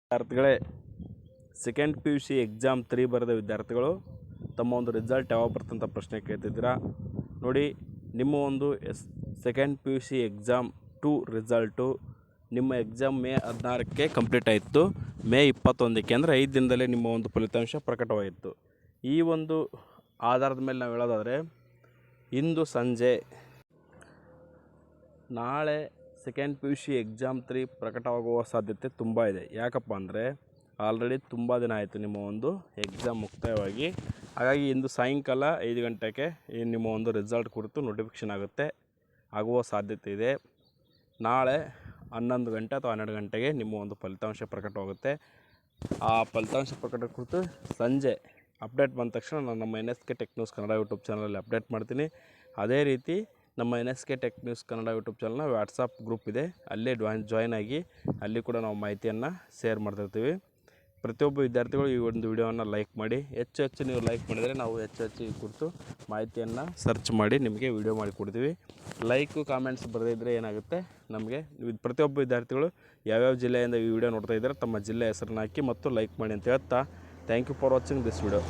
ವಿದ್ಯಾರ್ಥಿಗಳೇ, second P U C exam 3 ಬರೆದ ವಿದ್ಯಾರ್ಥಿಗಳು ತಮ್ಮ ಒಂದು ರಿಸಲ್ಟ್ ಯಾವಾಗ ಬರ್ತಂತ ಪ್ರಶ್ನೆ ಕೇಳ್ತಿದ್ದೀರಾ. ನೋಡಿ, ನಿಮ್ಮ ಒಂದು second P U C exam 2 result ನಿಮ್ಮ ಎಕ್ಸಾಮ್ ಮೇ 16ಕ್ಕೆ ಕಂಪ್ಲೀಟ್ ಆಯಿತು. ಮೇ 21ಕ್ಕೆ ಅಂದರೆ 5 ದಿನದಲ್ಲೇ ನಿಮ್ಮ ಒಂದು ಫಲಿತಾಂಶ ಪ್ರಕಟವಾಗಿತ್ತು. ಈ ಒಂದು ಆಧಾರದ ಮೇಲೆ ನಾವು ಹೇಳೋದಾದರೆ, ಇಂದು ಸಂಜೆ ನಾಳೆ second P U C exam 3 ಪ್ರಕಟವಾಗುವ ಸಾಧ್ಯತೆ ತುಂಬ ಇದೆ. ಯಾಕಪ್ಪ ಅಂದರೆ ಆಲ್ರೆಡಿ ತುಂಬ ದಿನ ಆಯಿತು ನಿಮ್ಮ ಒಂದು ಎಕ್ಸಾಮ್ ಮುಕ್ತಾಯವಾಗಿ. ಹಾಗಾಗಿ ಇಂದು ಸಾಯಂಕಾಲ 5 ಗಂಟೆಗೆ ನಿಮ್ಮ ಒಂದು ರಿಸಲ್ಟ್ ಕುರಿತು ನೋಟಿಫಿಕೇಷನ್ ಆಗುವ ಸಾಧ್ಯತೆ ಇದೆ. ನಾಳೆ 11 ಗಂಟೆ ಅಥವಾ 12 ಗಂಟೆಗೆ ನಿಮ್ಮ ಒಂದು ಫಲಿತಾಂಶ ಪ್ರಕಟವಾಗುತ್ತೆ. ಆ ಫಲಿತಾಂಶ ಪ್ರಕಟ ಕುರಿತು ಸಂಜೆ ಅಪ್ಡೇಟ್ ಬಂದ ತಕ್ಷಣ ನಾನು ನಮ್ಮ NSK tech news Kannada YouTube ಚಾನಲಲ್ಲಿ ಅಪ್ಡೇಟ್ ಮಾಡ್ತೀನಿ. ಅದೇ ರೀತಿ ನಮ್ಮ NSK tech news Kannada YouTube ಚಾನಲ್ನ ವಾಟ್ಸಪ್ ಗ್ರೂಪ್ ಇದೆ, ಅಲ್ಲೇ ಜಾಯ್ನ್ ಆಗಿ ಅಲ್ಲಿ ಕೂಡ ನಾವು ಮಾಹಿತಿಯನ್ನು ಶೇರ್ ಮಾಡ್ತಿರ್ತೀವಿ. ಪ್ರತಿಯೊಬ್ಬ ವಿದ್ಯಾರ್ಥಿಗಳು ಈ ಒಂದು ವಿಡಿಯೋವನ್ನು ಲೈಕ್ ಮಾಡಿ. ಹೆಚ್ಚು ನೀವು ಲೈಕ್ ಮಾಡಿದರೆ ನಾವು ಹೆಚ್ಚು ಈ ಕುರಿತು ಮಾಹಿತಿಯನ್ನು ಸರ್ಚ್ ಮಾಡಿ ನಿಮಗೆ ವಿಡಿಯೋ ಮಾಡಿಕೊಡ್ತೀವಿ. ಲೈಕು ಕಾಮೆಂಟ್ಸ್ ಬರೆದಿದ್ದರೆ ಏನಾಗುತ್ತೆ, ನಮಗೆ ಪ್ರತಿಯೊಬ್ಬ ವಿದ್ಯಾರ್ಥಿಗಳು ಯಾವ್ಯಾವ ಜಿಲ್ಲೆಯಿಂದ ಈ ವಿಡಿಯೋ ನೋಡ್ತಾ ಇದ್ದಾರೆ ತಮ್ಮ ಜಿಲ್ಲೆ ಹೆಸರನ್ನ ಹಾಕಿ ಮತ್ತು ಲೈಕ್ ಮಾಡಿ ಅಂತ ಹೇಳ್ತಾ, thank you for watching this video.